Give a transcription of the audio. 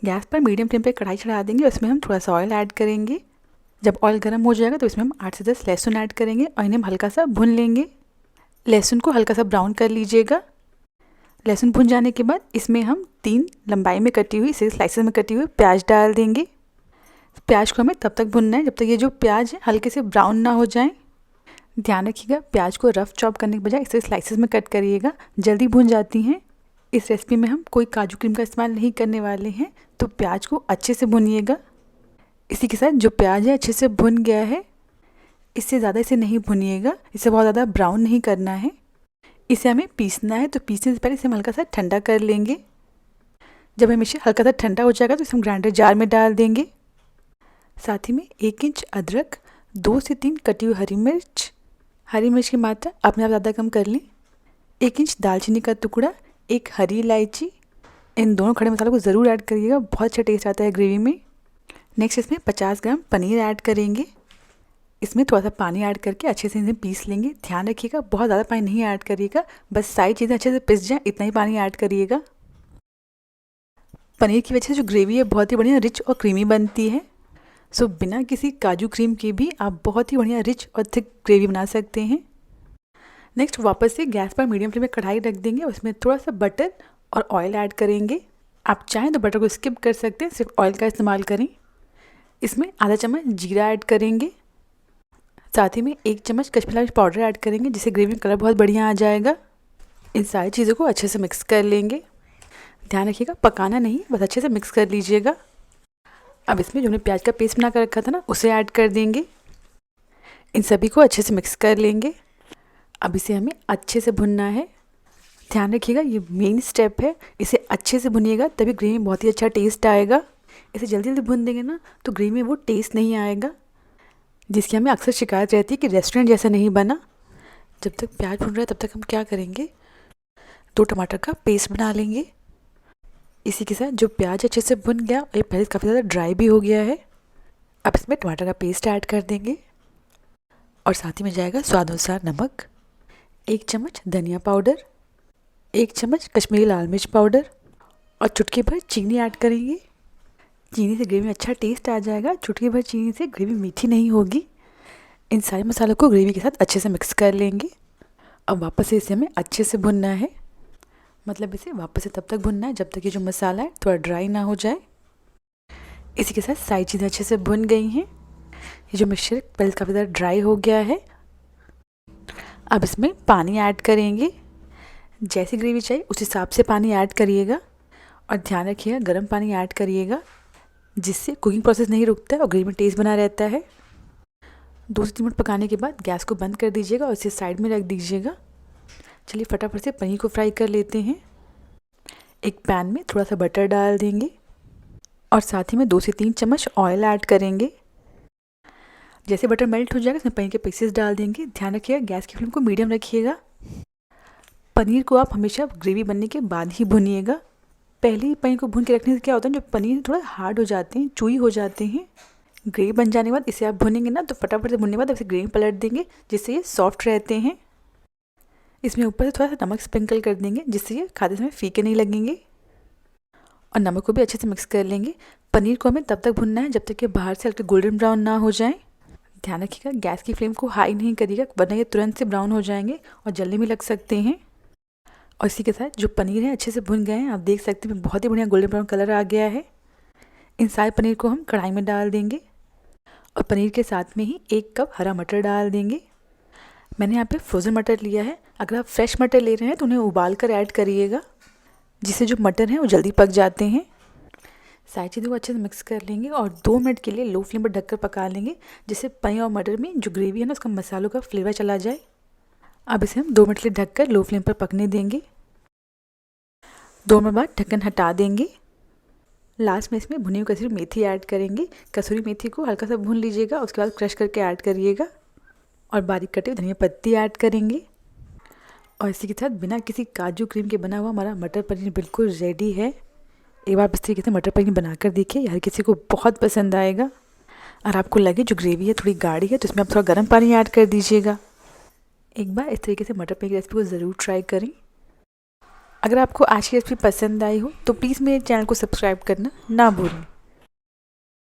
Gas पर medium flame पे कढ़ाई चढ़ा देंगे। उसमें हम थोड़ा सा ऑयल ऐड करेंगे। जब ऑयल गर्म हो जाएगा तो इसमें हम 8 से 10 लहसुन ऐड करेंगे और इन्हें हल्का सा भून लेंगे। लहसुन को हल्का सा ब्राउन कर लीजिएगा। लहसुन भुन जाने के बाद इसमें हम 3 लंबाई में कटी हुई इसे स्लाइसेस में कटी हुई प्याज डाल देंगे। प्याज को हमें तब तक भुनना है जब तक ये जो प्याज है हल्के से ब्राउन ना हो जाए। ध्यान रखिएगा प्याज को रफ चॉप करने के बजाय इसे स्लाइसेस में कट करिएगा, जल्दी भुन जाती हैं। इस रेसिपी में हम कोई काजू क्रीम का इस्तेमाल नहीं करने वाले हैं, तो प्याज को अच्छे से भुनिएगा। इसी के साथ जो प्याज है अच्छे से भुन गया है। इससे ज़्यादा इसे नहीं भुनिएगा, इसे बहुत ज़्यादा ब्राउन नहीं करना है। इसे हमें पीसना है, तो पीसने से पहले इसे हम हल्का सा ठंडा कर लेंगे। जब हम इसे हल्का सा ठंडा हो जाएगा तो इसे हम ग्राइंडर जार में डाल देंगे। साथ ही में 1 इंच अदरक, 2 से 3 कटी हुई हरी मिर्च की मात्रा अपने आप ज़्यादा कम कर लें, 1 इंच दालचीनी का टुकड़ा, 1 हरी इलायची। इन दोनों खड़े मसालों को ज़रूर ऐड करिएगा, बहुत अच्छा टेस्ट आता है ग्रेवी में। नेक्स्ट इसमें 50 ग्राम पनीर ऐड करेंगे। इसमें थोड़ा सा पानी ऐड करके अच्छे से इन्हें पीस लेंगे। ध्यान रखिएगा बहुत ज़्यादा पानी नहीं ऐड करिएगा, बस सारी चीज़ें अच्छे से पिस जाए इतना ही पानी ऐड करिएगा। पनीर की वजह से जो ग्रेवी है बहुत ही बढ़िया रिच और क्रीमी बनती है। सो बिना किसी काजू क्रीम के भी आप बहुत ही बढ़िया रिच और थिक ग्रेवी बना सकते हैं। नेक्स्ट वापस से गैस पर मीडियम फ्लेम में कढ़ाई रख देंगे। उसमें थोड़ा सा बटर और ऑयल ऐड करेंगे। आप चाहें तो बटर को स्किप कर सकते हैं, सिर्फ ऑयल का इस्तेमाल करें। इसमें आधा चम्मच जीरा ऐड करेंगे। साथ ही में 1 चम्मच कश्मीरी लाल मिर्च पाउडर ऐड करेंगे, जिससे ग्रेवी में कलर बहुत बढ़िया आ जाएगा। इन सारी चीज़ों को अच्छे से मिक्स कर लेंगे। ध्यान रखिएगा पकाना नहीं, बस अच्छे से मिक्स कर लीजिएगा। अब इसमें जो हमने प्याज का पेस्ट बना कर रखा था ना, उसे ऐड कर देंगे। इन सभी को अच्छे से मिक्स कर लेंगे। अब इसे हमें अच्छे से भुनना है। ध्यान रखिएगा ये मेन स्टेप है, इसे अच्छे से भुनिएगा तभी ग्रेवी में बहुत ही अच्छा टेस्ट आएगा। इसे जल्दी जल्दी भुन देंगे ना तो ग्रेवी में वो टेस्ट नहीं आएगा, जिसकी हमें अक्सर शिकायत रहती है कि रेस्टोरेंट जैसा नहीं बना। जब तक प्याज भुन रहा है तब तक हम क्या करेंगे, 2 टमाटर का पेस्ट बना लेंगे। इसी के साथ जो प्याज अच्छे से भुन गया, ये पहले काफ़ी ज़्यादा ड्राई भी हो गया है। अब इसमें टमाटर का पेस्ट ऐड कर देंगे और साथ ही में जाएगा स्वाद अनुसार नमक, 1 चम्मच धनिया पाउडर, 1 चम्मच कश्मीरी लाल मिर्च पाउडर और चुटकी भर चीनी ऐड करेंगे। चीनी से ग्रेवी में अच्छा टेस्ट आ जाएगा, चुटकी भर चीनी से ग्रेवी मीठी नहीं होगी। इन सारे मसालों को ग्रेवी के साथ अच्छे से मिक्स कर लेंगे। अब वापस से इसे हमें अच्छे से भुनना है, मतलब इसे वापस से तब तक भुनना है जब तक ये जो मसाला है थोड़ा ड्राई ना हो जाए। इसी के साथ सारी चीज़ें अच्छे से भुन गई हैं। ये जो मिक्सचर पहले काफ़ी ज़्यादा ड्राई हो गया है। अब इसमें पानी ऐड करेंगे। जैसी ग्रेवी चाहिए उस हिसाब से पानी ऐड करिएगा और ध्यान रखिएगा गर्म पानी ऐड करिएगा, जिससे कुकिंग प्रोसेस नहीं रुकता है और ग्रेवी में टेस्ट बना रहता है। 2 से 3 मिनट पकाने के बाद गैस को बंद कर दीजिएगा और इसे साइड में रख दीजिएगा। चलिए फटाफट से पनीर को फ्राई कर लेते हैं। एक पैन में थोड़ा सा बटर डाल देंगे और साथ ही में 2 से 3 चम्मच ऑयल ऐड करेंगे। जैसे बटर मेल्ट हो जाएगा इसमें पनीर के पीसेस डाल देंगे। ध्यान रखिएगा गैस की फ्लेम को मीडियम रखिएगा। पनीर को आप हमेशा ग्रेवी बनने के बाद ही भुनिएगा। पहले ही पनीर को भून के रखने से क्या होता है, जो पनीर थोड़ा हार्ड हो जाते हैं, चूई हो जाते हैं। ग्रेवी बन जाने के बाद इसे आप भुनेंगे ना तो फटाफट से भुनने के बाद इसे ग्रेवी पलट देंगे, जिससे ये सॉफ्ट रहते हैं। इसमें ऊपर से थोड़ा सा नमक स्प्रिंकल कर देंगे, जिससे ये खाते समय फीके नहीं लगेंगे। और नमक को भी अच्छे से मिक्स कर लेंगे। पनीर को हमें तब तक भुनना है जब तक कि बाहर से हल्के गोल्डन ब्राउन ना हो जाए। ध्यान रखिएगा गैस की फ्लेम को हाई नहीं करिएगा, वरना ये तुरंत से ब्राउन हो जाएंगे और जलने भी लग सकते हैं। और इसी के साथ जो पनीर है अच्छे से भुन गए हैं, आप देख सकते हैं बहुत ही बढ़िया गोल्डन ब्राउन कलर आ गया है। इन सारे पनीर को हम कढ़ाई में डाल देंगे और पनीर के साथ में ही 1 कप हरा मटर डाल देंगे। मैंने यहाँ पे फ्रोज़न मटर लिया है, अगर आप फ्रेश मटर ले रहे हैं तो उन्हें उबाल कर ऐड करिएगा, जिससे जो मटर हैं वो जल्दी पक जाते हैं। सारी चीज़ों को अच्छे से मिक्स कर लेंगे और 2 मिनट के लिए लो फ्लेम पर ढककर पका लेंगे, जिससे पनीर और मटर में जो ग्रेवी है ना उसका मसालों का फ्लेवर चला जाए। अब इसे हम 2 मिनट के लिए ढककर लो फ्लेम पर पकने देंगे। 2 मिनट बाद ढक्कन हटा देंगे। लास्ट में इसमें भुनी हुई कसूरी मेथी ऐड करेंगे। कसूरी मेथी को हल्का सा भून लीजिएगा, उसके बाद क्रश करके ऐड करिएगा और बारीक कटे हुए धनिया पत्ती ऐड करेंगे। और इसी के साथ बिना किसी काजू क्रीम के बना हुआ हमारा मटर पनीर बिल्कुल रेडी है। एक बार इस तरीके से मटर पनीर बनाकर देखिए, हर किसी को बहुत पसंद आएगा। और आपको लगे जो ग्रेवी है थोड़ी गाढ़ी है तो इसमें आप थोड़ा गर्म पानी ऐड कर दीजिएगा। एक बार इस तरीके से मटर पनीर की रेसिपी को ज़रूर ट्राई करें। अगर आपको आज की रेसिपी पसंद आई हो तो प्लीज़ मेरे चैनल को सब्सक्राइब करना ना भूलें।